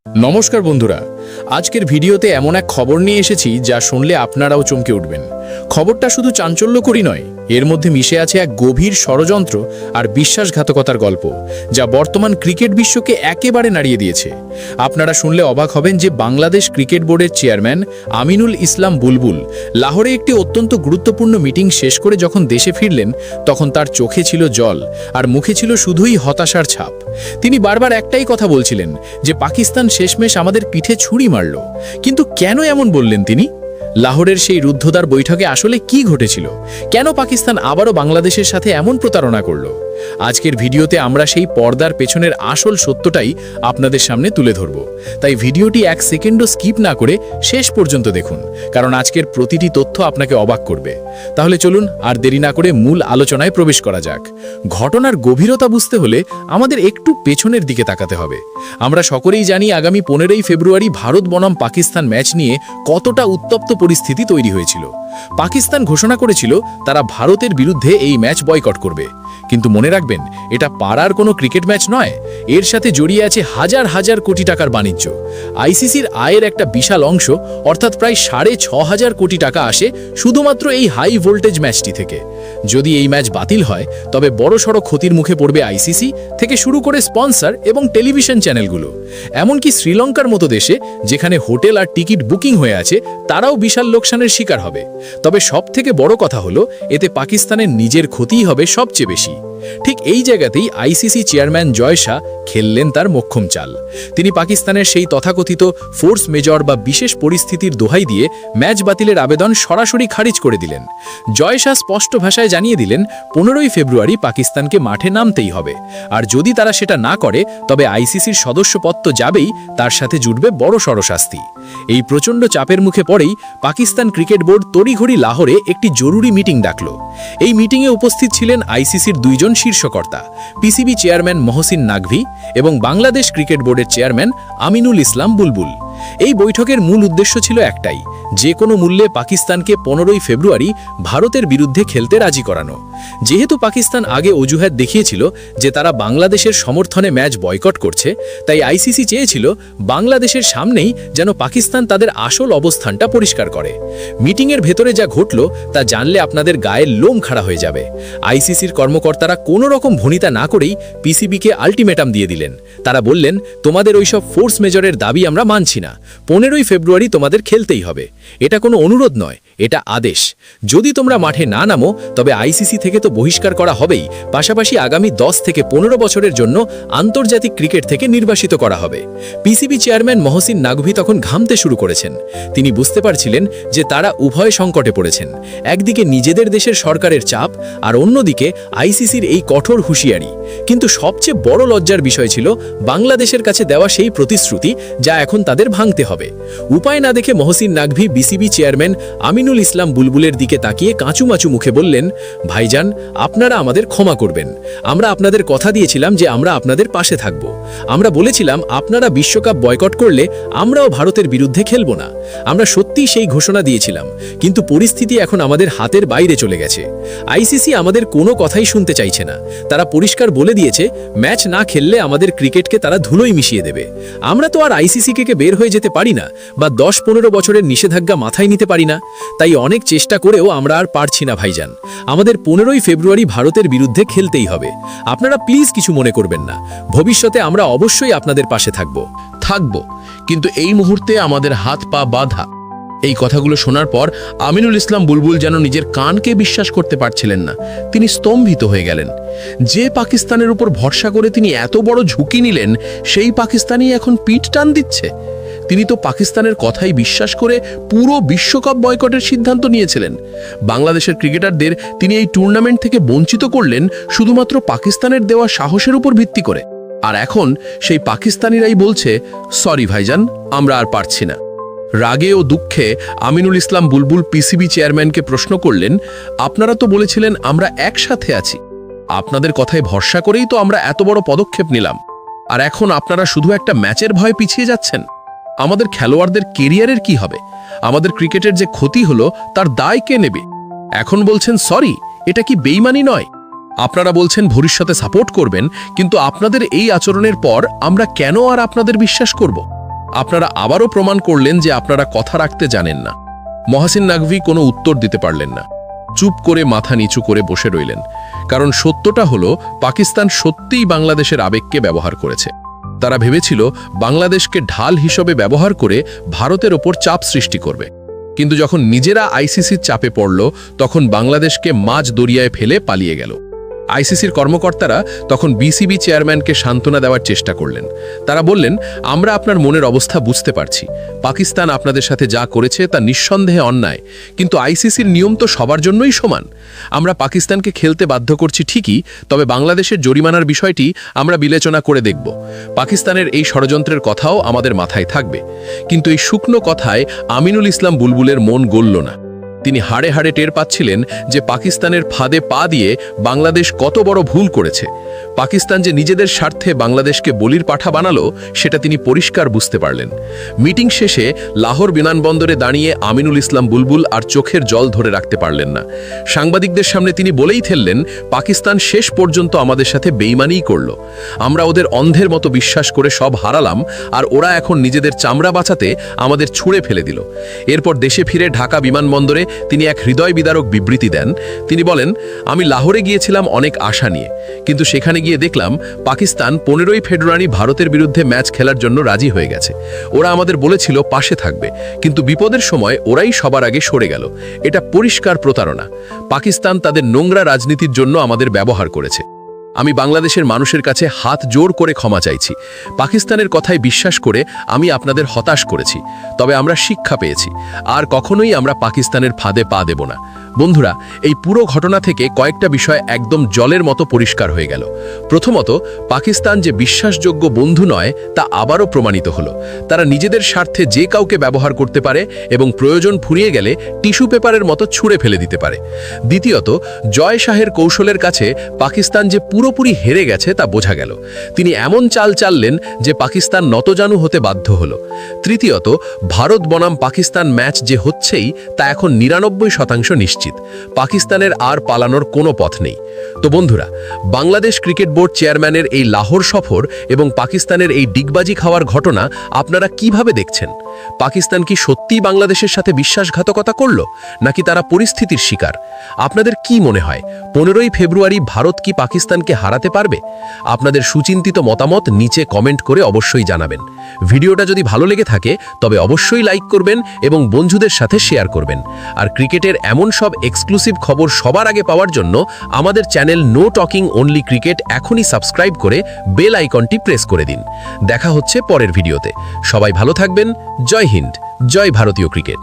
নমস্কার বন্ধুরা, আজকের ভিডিওতে এমন এক খবর নিয়ে এসেছি যা শুনলে আপনারাও চমকে উঠবেন। খবরটা শুধু চাঞ্চল্যকরই নয়, এর মধ্যে মিশে আছে এক গভীর ষড়যন্ত্র আর বিশ্বাসঘাতকতার গল্প, যা বর্তমান ক্রিকেট বিশ্বকে একেবারে নাড়িয়ে দিয়েছে। আপনারা শুনলে অবাক হবেন যে বাংলাদেশ ক্রিকেট বোর্ডের চেয়ারম্যান আমিনুল ইসলাম বুলবুল লাহোরে একটি অত্যন্ত গুরুত্বপূর্ণ মিটিং শেষ করে যখন দেশে ফিরলেন, তখন তার চোখে ছিল জল আর মুখে ছিল শুধুই হতাশার ছাপ। তিনি বারবার একটাই কথা বলছিলেন যে পাকিস্তান শেষমেশ আমাদের পিঠে ছুরি মারল। কিন্তু কেন এমন বললেন তিনি? লাহোরের সেই রুদ্ধদ্বার বৈঠকে আসলে কি ঘটেছিল? কেন পাকিস্তান আবারও বাংলাদেশের সাথে এমন প্রতারণা করল? আজকের ভিডিওতে আমরা সেই পর্দার পেছনের আসল সত্যটাই আপনাদের সামনে তুলে ধরব। তাই ভিডিওটি এক সেকেন্ডও স্কিপ না করে শেষ পর্যন্ত দেখুন, কারণ আজকের প্রতিটি তথ্য আপনাকে অবাক করবে। তাহলে চলুন আর দেরি না করে মূল আলোচনায় প্রবেশ করা যাক। ঘটনার গভীরতা বুঝতে হলে আমাদের একটু পেছনের দিকে তাকাতে হবে। আমরা সকলেই জানি আগামী 15ই ফেব্রুয়ারি ভারত বনাম পাকিস্তান ম্যাচ নিয়ে কতটা উত্তপ্ত পরিস্থিতি তৈরি হয়েছিল। পাকিস্তান ঘোষণা করেছিল তারা ভারতের বিরুদ্ধে এই ম্যাচ বয়কট করবে। কিন্তু মনে রাখবেন, এটা পাড়ার কোনো ক্রিকেট ম্যাচ নয়, এর সাথে জড়িয়ে আছে হাজার হাজার কোটি টাকার বাণিজ্য। আইসিসির আয়ের একটা বিশাল অংশ, অর্থাৎ প্রায় 6,500 কোটি টাকা আসে শুধুমাত্র এই হাই ভোল্টেজ ম্যাচটি থেকে। যদি এই ম্যাচ বাতিল হয়, তবে বড়সড় ক্ষতির মুখে পড়বে আইসিসি থেকে শুরু করে স্পন্সর এবং টেলিভিশন চ্যানেলগুলো। এমনকি শ্রীলঙ্কার মতো দেশে, যেখানে হোটেল আর টিকিট বুকিং হয়ে আছে, তারাও বিশাল লোকসানের শিকার হবে। তবে সবথেকে বড় কথা হলো, এতে পাকিস্তানের নিজের ক্ষতিই হবে সবচেয়ে বেশি। ঠিক এই জায়গাতেই আইসিসি চেয়ারম্যান জয় শাহ খেললেন তার মোক্ষম চাল। তিনি পাকিস্তানের সেই তথাকথিত ফোর্স মেজর বা বিশেষ পরিস্থিতির দোহাই দিয়ে ম্যাচ বাতিলের আবেদন সরাসরি খারিজ করে দিলেন। জয় শাহ স্পষ্ট ভাষায় জানিয়ে দিলেন 15ই ফেব্রুয়ারি পাকিস্তানকে মাঠে নামতেই হবে, আর যদি তারা সেটা না করে তবে আইসিসির সদস্যপদ তো যাবেই, তার সাথে জুটবে বড়সড় শাস্তি। এই প্রচণ্ড চাপের মুখে পড়েই পাকিস্তান ক্রিকেট বোর্ড তড়িঘড়ি লাহোরে একটি জরুরি মিটিং ডাকল। এই মিটিংয়ে উপস্থিত ছিলেন আইসিসির দুইজন শীর্ষকর্তা, পিসিবি চেয়ারম্যান মহসিন নাকভি এবং বাংলাদেশ ক্রিকেট বোর্ডের চেয়ারম্যান আমিনুল ইসলাম বুলবুল। এই বৈঠকের মূল উদ্দেশ্য ছিল একটাই, যে কোনো মূল্যে পাকিস্তানকে 15ই ফেব্রুয়ারি ভারতের বিরুদ্ধে খেলতে রাজি করানো। যেহেতু পাকিস্তান আগে অজুহাত দেখিয়েছিল যে তারা বাংলাদেশের সমর্থনে ম্যাচ বয়কট করছে, তাই আইসিসি চেয়েছিল বাংলাদেশের সামনেই যেন পাকিস্তান তাদের আসল অবস্থানটা পরিষ্কার করে। মিটিংয়ের ভেতরে যা ঘটল তা জানলে আপনাদের গায়ের লোম খাড়া হয়ে যাবে। আইসিসির কর্মকর্তারা কোনো রকম ভনিতা না করেই পিসিবিকে আলটিমেটাম দিয়ে দিলেন। তারা বললেন, তোমাদের ওইসব ফোর্স মেজরের দাবি আমরা মানছি না, 15ই ফেব্রুয়ারি তোমাদের খেলতেই হবে। এটা কোনো অনুরোধ নয়, এটা আদেশ। যদি তোমরা মাঠে না নামো, তবে আইসিসি থেকে তো বহিষ্কার করা হবেই, পাশাপাশি আগামী 10 থেকে 15 বছরের জন্য আন্তর্জাতিক ক্রিকেট থেকে নির্বাসিত করা হবে। পিসিবি চেয়ারম্যান মহসিন নাকভি তখন ঘামতে শুরু করেছেন। তিনি বুঝতে পারছিলেন যে তারা উভয় সংকটে পড়েছেন, একদিকে নিজেদের দেশের সরকারের চাপ, আর অন্যদিকে আইসিসির এই কঠোর হুঁশিয়ারি। কিন্তু সবচেয়ে বড় লজ্জার বিষয় ছিল বাংলাদেশের কাছে দেওয়া সেই প্রতিশ্রুতি, যা এখন তাদের ভাঙতে হবে। উপায় না দেখে মহসিন নাকভি বিসিবি চেয়ারম্যান আমিনুল ইসলাম বুলবুলের দিকে তাকিয়ে কাঁচুমাচু মুখে বললেন, ভাইজান, আপনারা আমাদের ক্ষমা করবেন। আমরা আপনাদের কথা দিয়েছিলাম যে আমরা আপনাদের পাশে থাকব। আমরা বলেছিলাম আপনারা বিশ্বকাপ বয়কট করলে আমরাও ভারতের বিরুদ্ধে খেলব না। আমরা সত্যিই সেই ঘোষণা দিয়েছিলাম, কিন্তু পরিস্থিতি এখন আমাদের হাতের বাইরে চলে গেছে। আইসিসি আমাদের কোনো কথাই শুনতে চাইছে না। তারা পরিষ্কার বলে দিয়েছে, ম্যাচ না খেললে আমাদের ক্রিকেটকে তারা ধুলোয় মিশিয়ে দেবে। আমরা তো আর আইসিসি থেকে বের হয়ে যেতে পারি না, বা 10-15 বছরের নিষেধাজ্ঞা মাথায় নিতে পারি না। তাই অনেক চেষ্টা করেও আমরা আর পারছি না ভাইজান। আমাদের 15ই ফেব্রুয়ারি ভারতের বিরুদ্ধে খেলতেই হবে। আপনারা প্লিজ কিছু মনে করবেন না। ভবিষ্যতে আমরা অবশ্যই আপনাদের পাশে থাকব, কিন্তু এই মুহূর্তে আমাদের হাত পা বাঁধা। এই কথাগুলো শোনার পর আমিনুল ইসলাম বুলবুল যেন নিজের কানকে বিশ্বাস করতে পারছিলেন না। তিনি স্তম্ভিত হয়ে গেলেন। যে পাকিস্তানের উপর ভরসা করে তিনি এত বড় ঝুঁকি নিলেন, সেই পাকিস্তানই এখন পিঠ টান দিচ্ছে। তিনি তো পাকিস্তানের কথাই বিশ্বাস করে পুরো বিশ্বকাপ বয়কটের সিদ্ধান্ত নিয়েছিলেন। বাংলাদেশের ক্রিকেটারদের তিনি এই টুর্নামেন্ট থেকে বঞ্চিত করলেন শুধুমাত্র পাকিস্তানের দেওয়া সাহসের উপর ভিত্তি করে। আর এখন সেই পাকিস্তানিরাই বলছে, সরি ভাইজান, আমরা আর পারছি না। রাগে ও দুঃখে আমিনুল ইসলাম বুলবুল পিসিবি চেয়ারম্যানকে প্রশ্ন করলেন, আপনারা তো বলেছিলেন আমরা একসাথে আছি। আপনাদের কথায় ভরসা করেই তো আমরা এত বড় পদক্ষেপ নিলাম, আর এখন আপনারা শুধু একটা ম্যাচের ভয়ে পিছিয়ে যাচ্ছেন। আমাদের খেলোয়াড়দের কেরিয়ারের কি হবে? আমাদের ক্রিকেটের যে ক্ষতি হলো তার দায় কে নেবে? এখন বলছেন সরি, এটা কি বেইমানি নয়? আপনারা বলছেন ভবিষ্যতে সাপোর্ট করবেন, কিন্তু আপনাদের এই আচরণের পর আমরা কেন আর আপনাদের বিশ্বাস করব? আপনারা আবারও প্রমাণ করলেন যে আপনারা কথা রাখতে জানেন না। মহাসিন নাকভি কোনো উত্তর দিতে পারলেন না। চুপ করে মাথা নিচু করে বসে রইলেন, কারণ সত্যটা হলো পাকিস্তান সত্যিই বাংলাদেশের আবেগকে ব্যবহার করেছে। তারা ভেবেছিল বাংলাদেশকে ঢাল হিসেবে ব্যবহার করে ভারতের ওপর চাপ সৃষ্টি করবে, কিন্তু যখন নিজেরা আইসিসির চাপে পড়ল তখন বাংলাদেশকে মাঝ দরিয়ায় ফেলে পালিয়ে গেল। আইসিসির কর্মকর্তারা তখন বিসিবি চেয়ারম্যানকে সান্ত্বনা দেওয়ার চেষ্টা করলেন। তারা বললেন, আমরা আপনার মনের অবস্থা বুঝতে পারছি, পাকিস্তান আপনাদের সাথে যা করেছে তা নিঃসন্দেহে অন্যায়, কিন্তু আইসিসির নিয়ম তো সবার জন্যই সমান। আমরা পাকিস্তানকে খেলতে বাধ্য করছি ঠিকই, তবে বাংলাদেশের জরিমানার বিষয়টি আমরা বিবেচনা করে দেখব। পাকিস্তানের এই ষড়যন্ত্রের কথাও আমাদের মাথায় থাকবে। কিন্তু এই শুকনো কথায় আমিনুল ইসলাম বুলবুলের মন গলল না। তিনি হাড়ে হাড়ে টের পাচ্ছিলেন যে পাকিস্তানের ফাঁদে পা দিয়ে বাংলাদেশ কত বড় ভুল করেছে। পাকিস্তান যে নিজেদের স্বার্থে বাংলাদেশকে বলির পাঠা বানালো সেটা তিনি পরিষ্কার বুঝতে পারলেন। মিটিং শেষে লাহোর বিমানবন্দরে দাঁড়িয়ে আমিনুল ইসলাম বুলবুল আর চোখের জল ধরে রাখতে পারলেন না। সাংবাদিকদের সামনে তিনি বলেই ফেললেন, পাকিস্তান শেষ পর্যন্ত আমাদের সাথে বেইমানিই করল। আমরা ওদের অন্ধের মতো বিশ্বাস করে সব হারালাম, আর ওরা এখন নিজেদের চামড়া বাঁচাতে আমাদের ছুঁড়ে ফেলে দিল। এরপর দেশে ফিরে ঢাকা বিমানবন্দরে তিনি এক হৃদয় বিদারক বিবৃতি দেন। তিনি বলেন, আমি লাহোরে গিয়েছিলাম অনেক আশা নিয়ে, কিন্তু সেখানে গিয়ে দেখলাম পাকিস্তান 15ই ফেব্রুয়ারি ভারতের বিরুদ্ধে ম্যাচ খেলার জন্য রাজি হয়ে গেছে। ওরা আমাদের বলেছিল পাশে থাকবে, কিন্তু বিপদের সময় ওরাই সবার আগে সরে গেল। এটা পরিষ্কার প্রতারণা। পাকিস্তান তাদের নোংরা রাজনীতির জন্য আমাদের ব্যবহার করেছে। আমি বাংলাদেশের মানুষের কাছে হাত জোর করে ক্ষমা চাইছি। পাকিস্তানের কথায় বিশ্বাস করে আমি আপনাদের হতাশ করেছি, তবে আমরা শিক্ষা পেয়েছি। আর কখনোই আমরা পাকিস্তানের ফাঁদে পা দেব না। বন্ধুরা, এই পুরো ঘটনা থেকে কয়েকটা বিষয় একদম জলের মতো পরিষ্কার হয়ে গেল। প্রথমত, পাকিস্তান যে বিশ্বাসযোগ্য বন্ধু নয় তা আবারও প্রমাণিত হলো। তারা নিজেদের স্বার্থে যে কাউকে ব্যবহার করতে পারে এবং প্রয়োজন ফুরিয়ে গেলে টিস্যু পেপারের মতো ছুঁড়ে ফেলে দিতে পারে। দ্বিতীয়ত, জয় শাহের কৌশলের কাছে পাকিস্তান যে পুরোপুরি হেরে গেছে তা বোঝা গেল। তিনি এমন চাল চাললেন যে পাকিস্তান নতজানু হতে বাধ্য হলো। তৃতীয়ত, ভারত বনাম পাকিস্তান ম্যাচ যে হচ্ছেই তা এখন 99% নিশ্চিত। পাকিস্তানের আর পালানোর কোনো পথ নেই। তো বন্ধুরা, বাংলাদেশ ক্রিকেট বোর্ড চেয়ারম্যানের এই লাহোর সফর এবং পাকিস্তানের এই ডিগবাজি খাওয়ার ঘটনা আপনারা কিভাবে দেখছেন? পাকিস্তান কি সত্যিই বাংলাদেশের সাথে বিশ্বাসঘাতকতা করল, নাকি তারা পরিস্থিতির শিকার? আপনাদের কি মনে হয় 15ই ফেব্রুয়ারি ভারত কি পাকিস্তানকে হারাতে পারবে? আপনাদের সুচিন্তিত মতামত নিচে কমেন্ট করে অবশ্যই জানাবেন। ভিডিওটা যদি ভালো লেগে থাকে তবে অবশ্যই লাইক করবেন এবং বন্ধুদের সাথে শেয়ার করবেন। আর ক্রিকেটের এমন সব এক্সক্লুসিভ খবর সবার আগে পাওয়ার জন্য আমাদের channel No Talking Only Cricket এখনই সাবস্ক্রাইব করে বেল আইকনটি প্রেস করে দিন। দেখা হচ্ছে পরের ভিডিওতে। সবাই ভালো থাকবেন। জয় হিন্দ, জয় ভারতীয় ক্রিকেট।